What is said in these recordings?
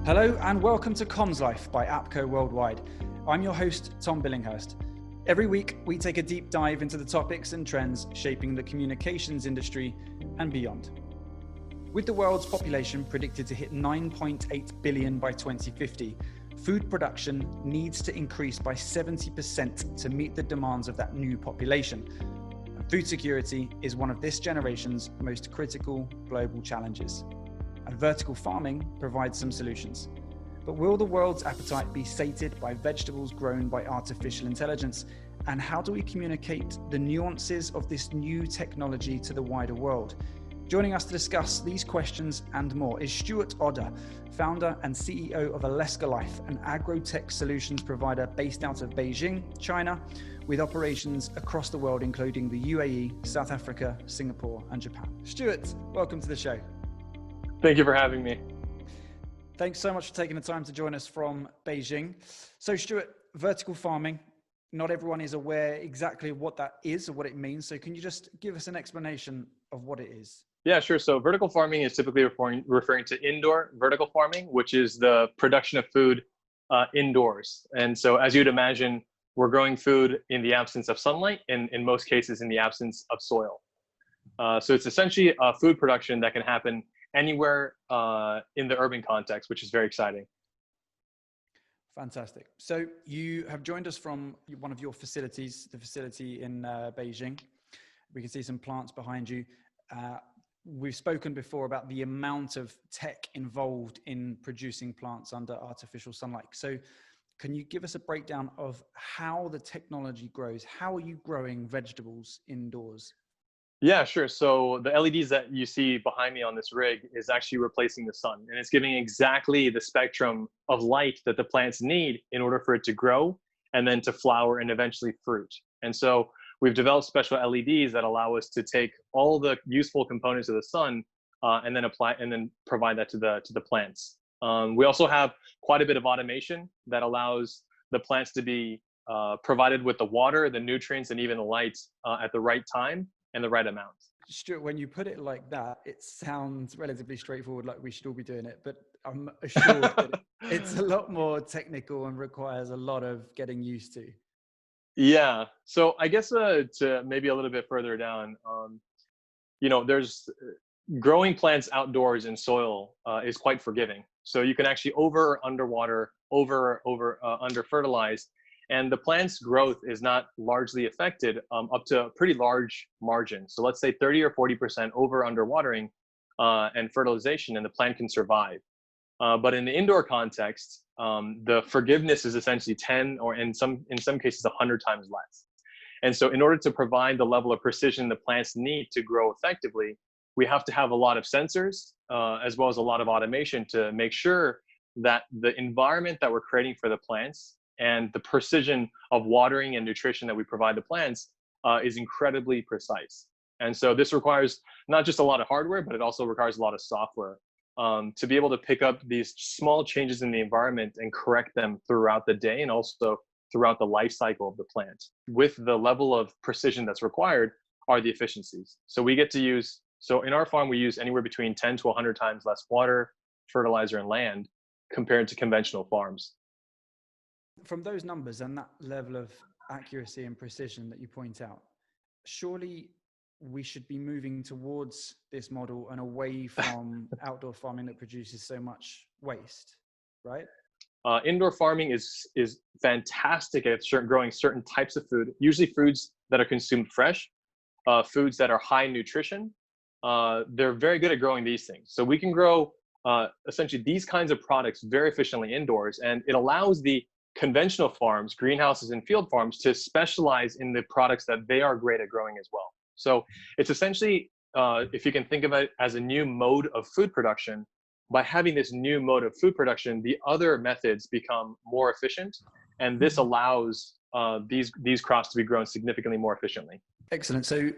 Hello and welcome to Comms Life by APCO Worldwide. I'm your host, Tom Billinghurst. Every week, we take a deep dive into the topics and trends shaping the communications industry and beyond. With the world's population predicted to hit 9.8 billion by 2050, food production needs to increase by 70% to meet the demands of that new population. Food security is one of this generation's most critical global challenges. And vertical farming provides some solutions. But will the world's appetite be sated by vegetables grown by artificial intelligence? And how do we communicate the nuances of this new technology to the wider world? Joining us to discuss these questions and more is Stuart Oda, founder and CEO of Alesca Life, an agro-tech solutions provider based out of Beijing, China, with operations across the world, including the UAE, South Africa, Singapore, and Japan. Stuart, welcome to the show. Thank you for having me. Thanks so much for taking the time to join us from Beijing. So Stuart, vertical farming, not everyone is aware exactly what that is or what it means. So can you just give us an explanation of what it is? Yeah, sure. So vertical farming is typically referring to indoor vertical farming, which is the production of food indoors. And so as you'd imagine, we're growing food in the absence of sunlight and in most cases in the absence of soil. So it's essentially a food production that can happen anywhere in the urban context, which is very exciting. Fantastic. So you have joined us from one of your facilities, the facility in Beijing. We can see some plants behind you. We've spoken before about the amount of tech involved in producing plants under artificial sunlight. So can you give us a breakdown of how the technology grows? How are you growing vegetables indoors? Yeah, sure. So the LEDs that you see behind me on this rig is actually replacing the sun, and it's giving exactly the spectrum of light that the plants need in order for it to grow and then to flower and eventually fruit. And so we've developed special LEDs that allow us to take all the useful components of the sun and then provide that to the plants. We also have quite a bit of automation that allows the plants to be provided with the water, the nutrients, and even the light at the right time and the right amount. Stuart, when you put it like that, it sounds relatively straightforward, like we should all be doing it, but I'm assured that it's a lot more technical and requires a lot of getting used to. Yeah, so I guess to maybe a little bit further down, there's growing plants outdoors in soil is quite forgiving. So you can actually over or underwater, under fertilize, and the plant's growth is not largely affected up to a pretty large margin. So let's say 30 or 40% over underwatering and fertilization, and the plant can survive. But in the indoor context, the forgiveness is essentially 10 or in some cases 100 times less. And so in order to provide the level of precision the plants need to grow effectively, we have to have a lot of sensors as well as a lot of automation to make sure that the environment that we're creating for the plants and the precision of watering and nutrition that we provide the plants is incredibly precise. And so this requires not just a lot of hardware, but it also requires a lot of software to be able to pick up these small changes in the environment and correct them throughout the day and also throughout the life cycle of the plant. With the level of precision that's required are the efficiencies. So in our farm, we use anywhere between 10 to 100 times less water, fertilizer, and land compared to conventional farms. From those numbers and that level of accuracy and precision that you point out, surely we should be moving towards this model and away from outdoor farming that produces so much waste, right? Indoor farming is fantastic at growing certain types of food, usually foods that are consumed fresh, foods that are high in nutrition. They're very good at growing these things. So we can grow essentially these kinds of products very efficiently indoors, and it allows the conventional farms, greenhouses, and field farms to specialize in the products that they are great at growing as well. So it's essentially, if you can think of it as a new mode of food production, by having this new mode of food production, the other methods become more efficient, and this allows these crops to be grown significantly more efficiently. Excellent. So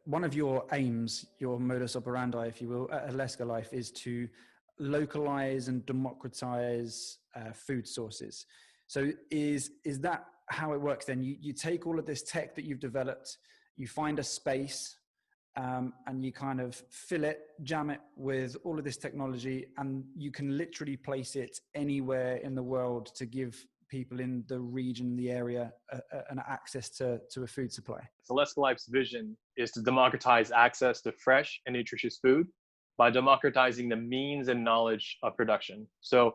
one of your aims, your modus operandi, if you will, at Alesca Life is to localize and democratize food sources. So is that how it works then? You take all of this tech that you've developed, you find a space, and you kind of fill it, jam it with all of this technology, and you can literally place it anywhere in the world to give people in the region, the area, an access to a food supply. Alesca Life's vision is to democratize access to fresh and nutritious food by democratizing the means and knowledge of production. So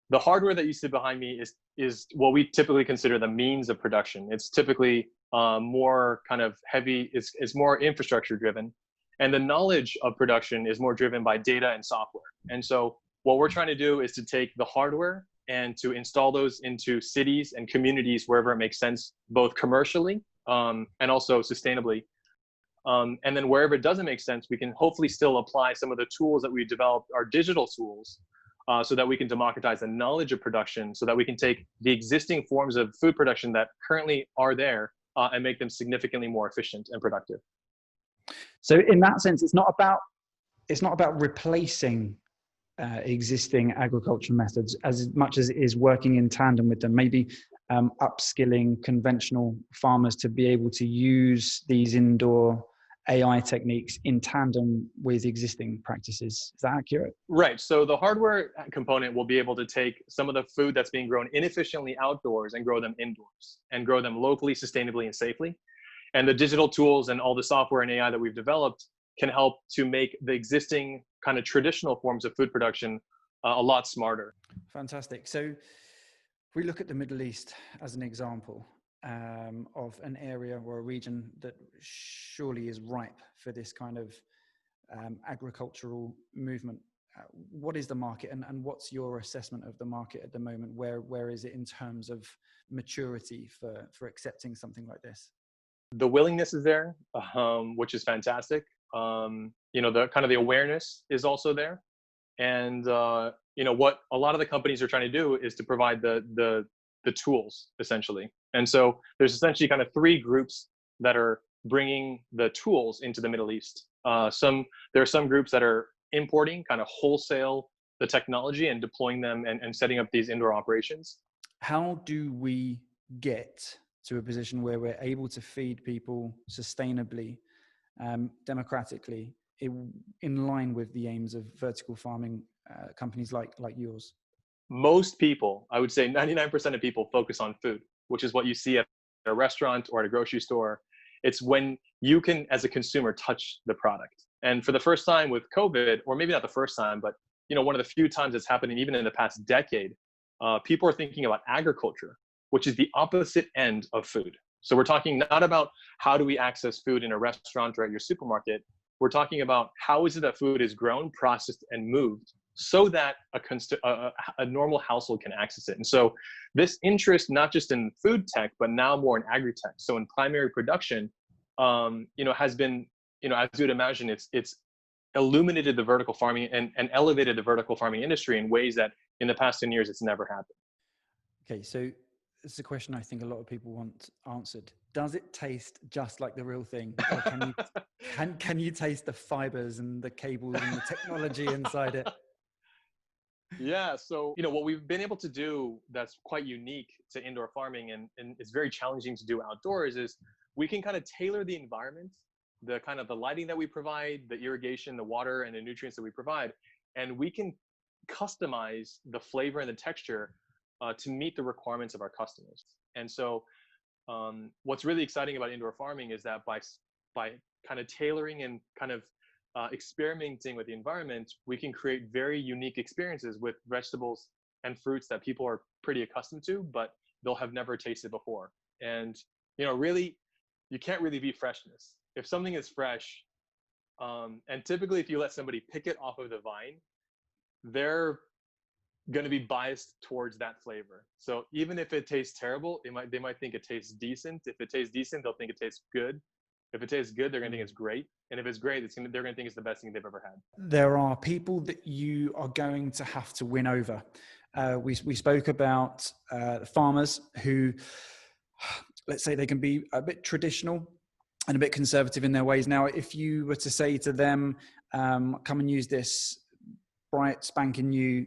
the hardware that you see behind me is what we typically consider the means of production. It's typically more kind of heavy, it's more infrastructure driven. And the knowledge of production is more driven by data and software. And so what we're trying to do is to take the hardware and to install those into cities and communities wherever it makes sense, both commercially and also sustainably. And then wherever it doesn't make sense, we can hopefully still apply some of the tools that we developed, our digital tools, so that we can democratize the knowledge of production, so that we can take the existing forms of food production that currently are there and make them significantly more efficient and productive. So in that sense, it's not about replacing existing agricultural methods as much as it is working in tandem with them, maybe upskilling conventional farmers to be able to use these indoor AI techniques in tandem with existing practices. Is that accurate? Right. So the hardware component will be able to take some of the food that's being grown inefficiently outdoors and grow them indoors and grow them locally, sustainably, and safely. And the digital tools and all the software and AI that we've developed can help to make the existing kind of traditional forms of food production a lot smarter. Fantastic. So if we look at the Middle East as an example, of an area or a region that surely is ripe for this kind of agricultural movement. What is the market, and what's your assessment of the market at the moment? Where is it in terms of maturity for accepting something like this? The willingness is there, which is fantastic. The kind of the awareness is also there. And, what a lot of the companies are trying to do is to provide the tools, essentially. And so there's essentially kind of three groups that are bringing the tools into the Middle East. There are some groups that are importing kind of wholesale the technology and deploying them and setting up these indoor operations. How do we get to a position where we're able to feed people sustainably, democratically, in line with the aims of vertical farming companies like yours? Most people, I would say 99% of people, focus on food, which is what you see at a restaurant or at a grocery store. It's when you can, as a consumer, touch the product. And for the first time with COVID, or maybe not the first time, but one of the few times it's happening even in the past decade, people are thinking about agriculture, which is the opposite end of food. So we're talking not about how do we access food in a restaurant or at your supermarket. We're talking about how is it that food is grown, processed, and moved so that a normal household can access it. And so this interest, not just in food tech, but now more in agri-tech. So in primary production, has been, as you would imagine, it's illuminated the vertical farming and elevated the vertical farming industry in ways that in the past 10 years, it's never happened. Okay, so it's a question I think a lot of people want answered. Does it taste just like the real thing? Or can you taste the fibers and the cables and the technology inside it? Yeah, so what we've been able to do that's quite unique to indoor farming and it's very challenging to do outdoors is we can kind of tailor the environment, the kind of the lighting that we provide, the irrigation, the water, and the nutrients that we provide, and we can customize the flavor and the texture to meet the requirements of our customers. And so what's really exciting about indoor farming is that by kind of tailoring and kind of experimenting with the environment, we can create very unique experiences with vegetables and fruits that people are pretty accustomed to, but they'll have never tasted before. And, really, you can't really beat freshness. If something is fresh, and typically if you let somebody pick it off of the vine, they're going to be biased towards that flavor. So even if it tastes terrible, they might think it tastes decent. If it tastes decent, they'll think it tastes good. If it tastes good, they're going to think it's great. And if it's great, they're going to think it's the best thing they've ever had. There are people that you are going to have to win over. We spoke about farmers who, let's say, they can be a bit traditional and a bit conservative in their ways. Now, if you were to say to them, come and use this bright, spanking new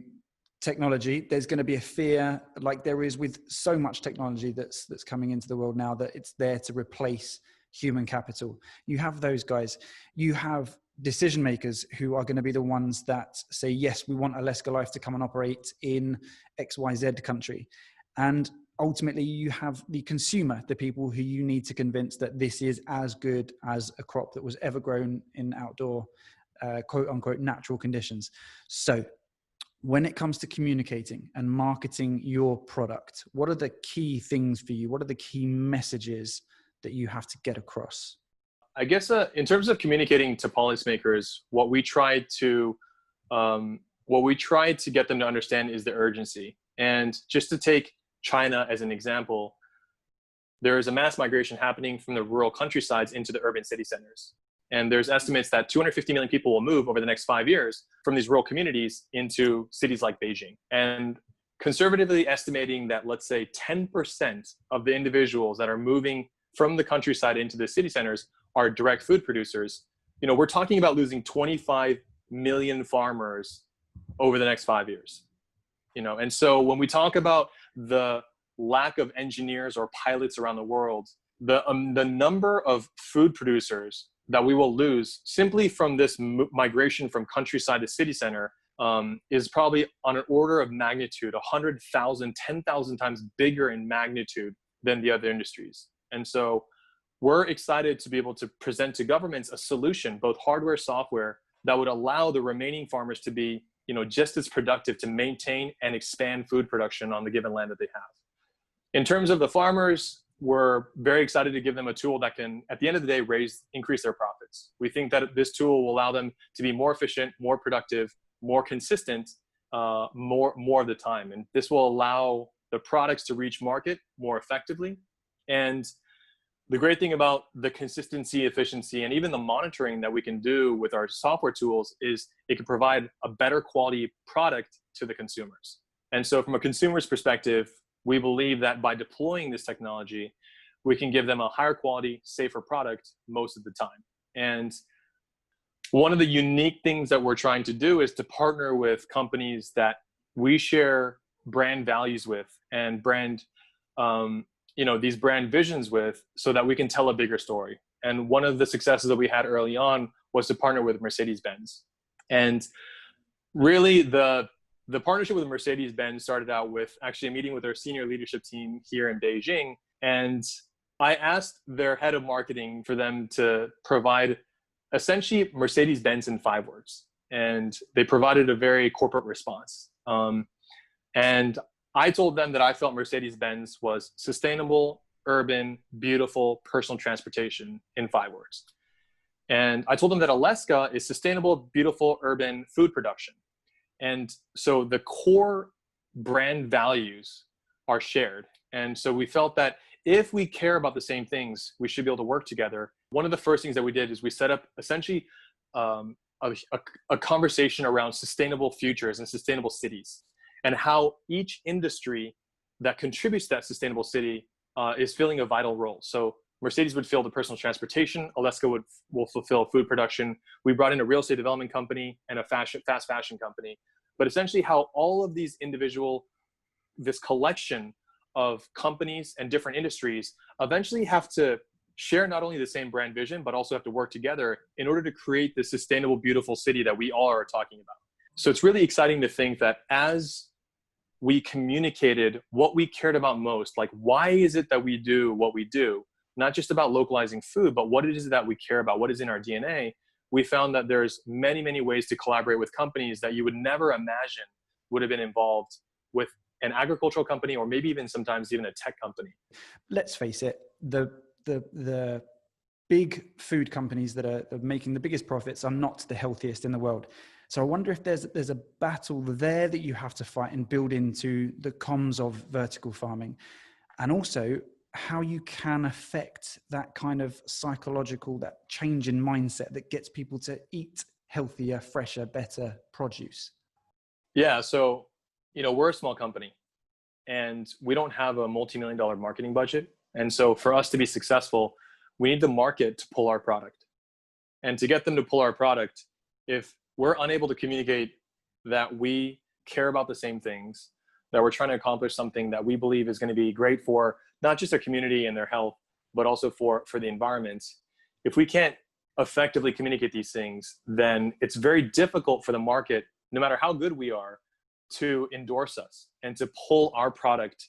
technology, there's going to be a fear, like there is with so much technology that's coming into the world now, that it's there to replace human capital. You have those guys. You have decision makers who are going to be the ones that say, yes, we want Alesca Life to come and operate in XYZ country. And ultimately, you have the consumer, the people who you need to convince that this is as good as a crop that was ever grown in outdoor, quote unquote, natural conditions. So when it comes to communicating and marketing your product, what are the key things for you? What are the key messages that you have to get across? I guess in terms of communicating to policymakers, what we try to get them to understand is the urgency. And just to take China as an example, there is a mass migration happening from the rural countrysides into the urban city centers. And there's estimates that 250 million people will move over the next 5 years from these rural communities into cities like Beijing. And conservatively estimating that, let's say, 10% of the individuals that are moving from the countryside into the city centers are direct food producers. You know, we're talking about losing 25 million farmers over the next 5 years. You know, and so when we talk about the lack of engineers or pilots around the world, the number of food producers that we will lose simply from this migration from countryside to city center is probably on an order of magnitude 100,000, 10,000 times bigger in magnitude than the other industries. And so we're excited to be able to present to governments a solution, both hardware, software, that would allow the remaining farmers to be, you know, just as productive to maintain and expand food production on the given land that they have. In terms of the farmers, we're very excited to give them a tool that can, at the end of the day, increase their profits. We think that this tool will allow them to be more efficient, more productive, more consistent, more of the time. And this will allow the products to reach market more effectively. And the great thing about the consistency, efficiency, and even the monitoring that we can do with our software tools is it can provide a better quality product to the consumers. And so from a consumer's perspective, we believe that by deploying this technology, we can give them a higher quality, safer product most of the time. And one of the unique things that we're trying to do is to partner with companies that we share brand values with and brand, these brand visions with, so that we can tell a bigger story. And one of the successes that we had early on was to partner with Mercedes-Benz. And really the partnership with Mercedes-Benz started out with actually a meeting with our senior leadership team here in Beijing. And I asked their head of marketing for them to provide essentially Mercedes-Benz in 5 words. And they provided a very corporate response. And I told them that I felt Mercedes-Benz was sustainable, urban, beautiful, personal transportation in 5 words. And I told them that Alesca is sustainable, beautiful, urban food production. And so the core brand values are shared. And so we felt that if we care about the same things, we should be able to work together. One of the first things that we did is we set up essentially a conversation around sustainable futures and sustainable cities, and how each industry that contributes to that sustainable city is filling a vital role. So Mercedes would fill the personal transportation, Alesca will fulfill food production. We brought in a real estate development company and a fast fashion company. But essentially how all of these this collection of companies and different industries eventually have to share not only the same brand vision, but also have to work together in order to create this sustainable, beautiful city that we all are talking about. So it's really exciting to think that as we communicated what we cared about most, like why is it that we do what we do, not just about localizing food, but what it is that we care about, what is in our DNA, we found that there's many, many ways to collaborate with companies that you would never imagine would have been involved with an agricultural company, or maybe even sometimes even a tech company. Let's face it, the big food companies that are making the biggest profits are not the healthiest in the world. So I wonder if there's a battle there that you have to fight and build into the comms of vertical farming, and also how you can affect that kind of psychological, that change in mindset that gets people to eat healthier, fresher, better produce. Yeah, so, we're a small company and we don't have a multi-million-dollar marketing budget. And so for us to be successful, we need the market to pull our product. And to get them to pull our product, if we're unable to communicate that we care about the same things, that we're trying to accomplish something that we believe is going to be great for not just their community and their health, but also for the environment. If we can't effectively communicate these things, then it's very difficult for the market, no matter how good we are, to endorse us and to pull our product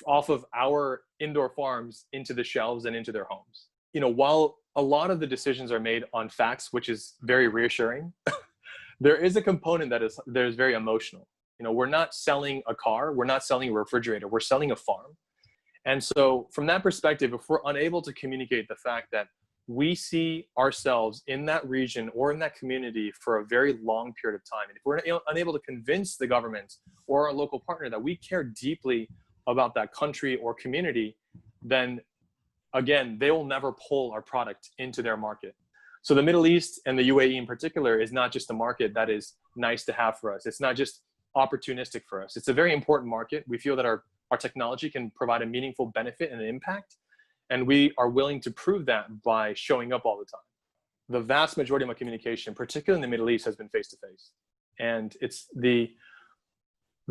off of our indoor farms into the shelves and into their homes. While a lot of the decisions are made on facts, which is very reassuring, there is a component that is very emotional. We're not selling a car, we're not selling a refrigerator, we're selling a farm. And so from that perspective, if we're unable to communicate the fact that we see ourselves in that region or in that community for a very long period of time, and if we're unable to convince the government or our local partner that we care deeply about that country or community, then again, they will never pull our product into their market. So the Middle East and the UAE in particular is not just a market that is nice to have for us. It's not just opportunistic for us. It's a very important market. We feel that our technology can provide a meaningful benefit and an impact. And we are willing to prove that by showing up all the time. The vast majority of my communication, particularly in the Middle East, has been face-to-face. And it's the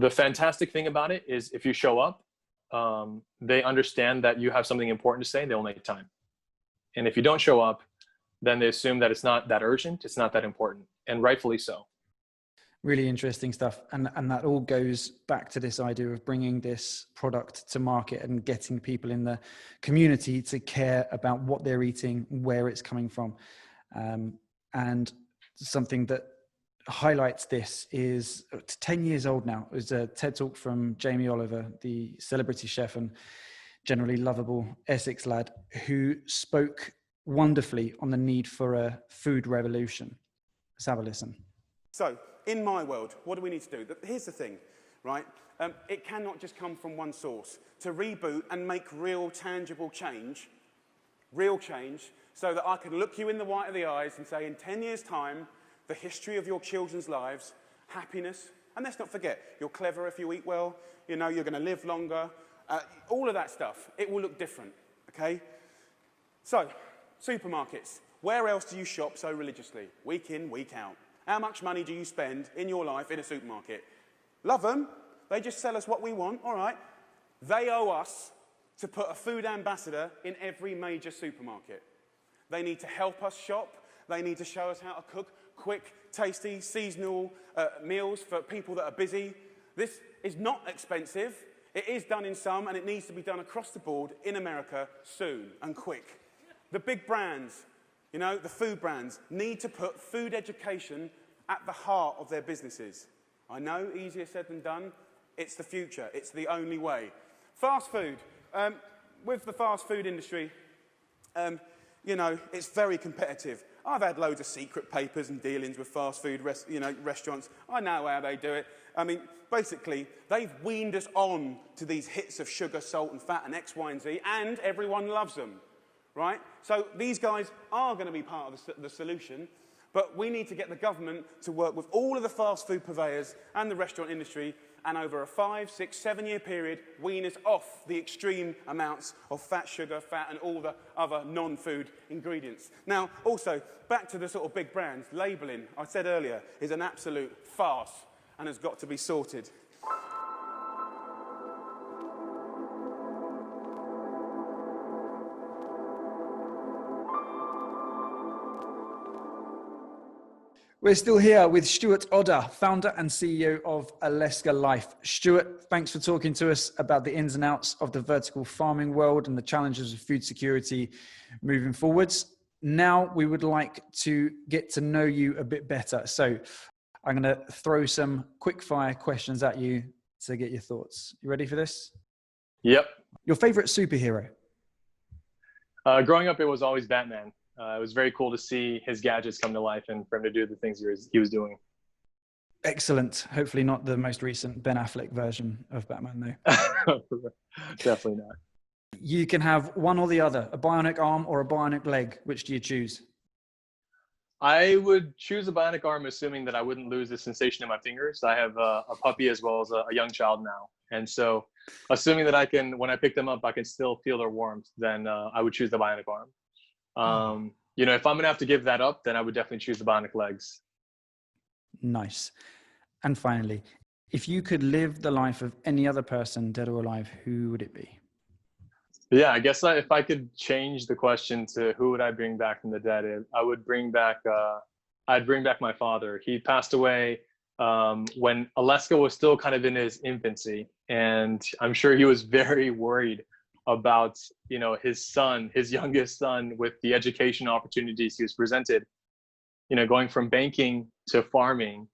fantastic thing about it is if you show up, they understand that you have something important to say, they'll make time. And if you don't show up, then they assume that it's not that urgent, it's not that important, and rightfully so. Really interesting stuff. And that all goes back to this idea of bringing this product to market and getting people in the community to care about what they're eating, where it's coming from. And something that highlights this is 10 years old now. It was a TED Talk from Jamie Oliver, the celebrity chef and generally lovable Essex lad, who spoke wonderfully on the need for a food revolution. Let's have a listen. So, in my world, what do we need to do? Here's the thing, right? It cannot just come from one source. To reboot and make real, tangible change, so that I can look you in the white of the eyes and say, in 10 years' time, the history of your children's lives, happiness, and let's not forget, you're clever if you eat well, you're going to live longer, all of that stuff, it will look different, okay? So, supermarkets. Where else do you shop so religiously? Week in, week out. How much money do you spend in your life in a supermarket? Love them. They just sell us what we want. All right. They owe us to put a food ambassador in every major supermarket. They need to help us shop. They need to show us how to cook quick, tasty, seasonal meals for people that are busy. This is not expensive. It is done in some, and it needs to be done across the board in America soon and quick. The big brands, the food brands need to put food education at the heart of their businesses. I know, easier said than done. It's the future. It's the only way. Fast food. With the fast food industry, it's very competitive. I've had loads of secret papers and dealings with fast food restaurants. I know how they do it. I mean, basically, they've weaned us on to these hits of sugar, salt, and fat, and X, Y, and Z, and everyone loves them. Right? So these guys are going to be part of the solution, but we need to get the government to work with all of the fast food purveyors and the restaurant industry, and over a 5, 6, 7-year period, wean us off the extreme amounts of fat, and all the other non-food ingredients. Now, also, back to the sort of big brands, labelling, I said earlier, is an absolute farce and has got to be sorted. We're still here with Stuart Oda, founder and CEO of Alesca Life. Stuart, thanks for talking to us about the ins and outs of the vertical farming world and the challenges of food security moving forwards. Now we would like to get to know you a bit better. So I'm going to throw some quick fire questions at you to get your thoughts. You ready for this? Yep. Your favorite superhero? Growing up, it was always Batman. It was very cool to see his gadgets come to life and for him to do the things he was doing. Excellent. Hopefully not the most recent Ben Affleck version of Batman, though. Definitely not. You can have one or the other, a bionic arm or a bionic leg. Which do you choose? I would choose a bionic arm, assuming that I wouldn't lose the sensation in my fingers. I have a puppy as well as a young child now. And so assuming that when I pick them up, I can still feel their warmth, then I would choose the bionic arm. If I'm going to have to give that up, then I would definitely choose the bionic legs. Nice. And finally, if you could live the life of any other person, dead or alive, who would it be? Yeah, I guess if I could change the question to who would I bring back from the dead, I would bring back, I'd bring back my father. He passed away when Alesca was still kind of in his infancy. And I'm sure he was very worried about, his son, his youngest son, with the education opportunities he was presented, going from banking to farming.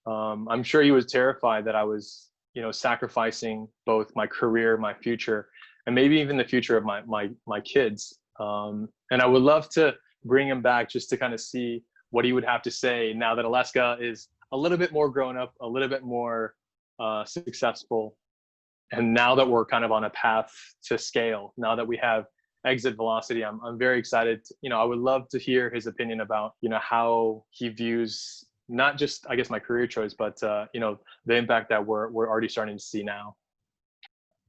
I'm sure he was terrified that I was, sacrificing both my career, my future, and maybe even the future of my kids. And I would love to bring him back just to kind of see what he would have to say now that Alesca is a little bit more grown up, a little bit more successful. And now that we're kind of on a path to scale, now that we have exit velocity, I'm very excited. I would love to hear his opinion about, how he views not just, I guess, my career choice, but, the impact that we're already starting to see now.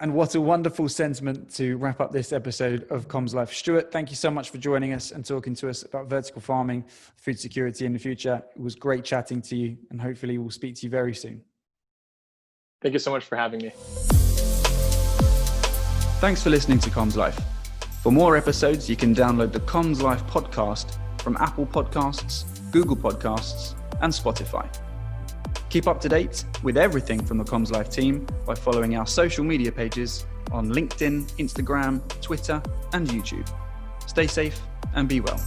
And what a wonderful sentiment to wrap up this episode of Comms Life. Stuart, thank you so much for joining us and talking to us about vertical farming, food security in the future. It was great chatting to you, and hopefully we'll speak to you very soon. Thank you so much for having me. Thanks for listening to Comms Life. For more episodes, you can download the Comms Life podcast from Apple Podcasts, Google Podcasts, and Spotify. Keep up to date with everything from the Comms Life team by following our social media pages on LinkedIn, Instagram, Twitter, and YouTube. Stay safe and be well.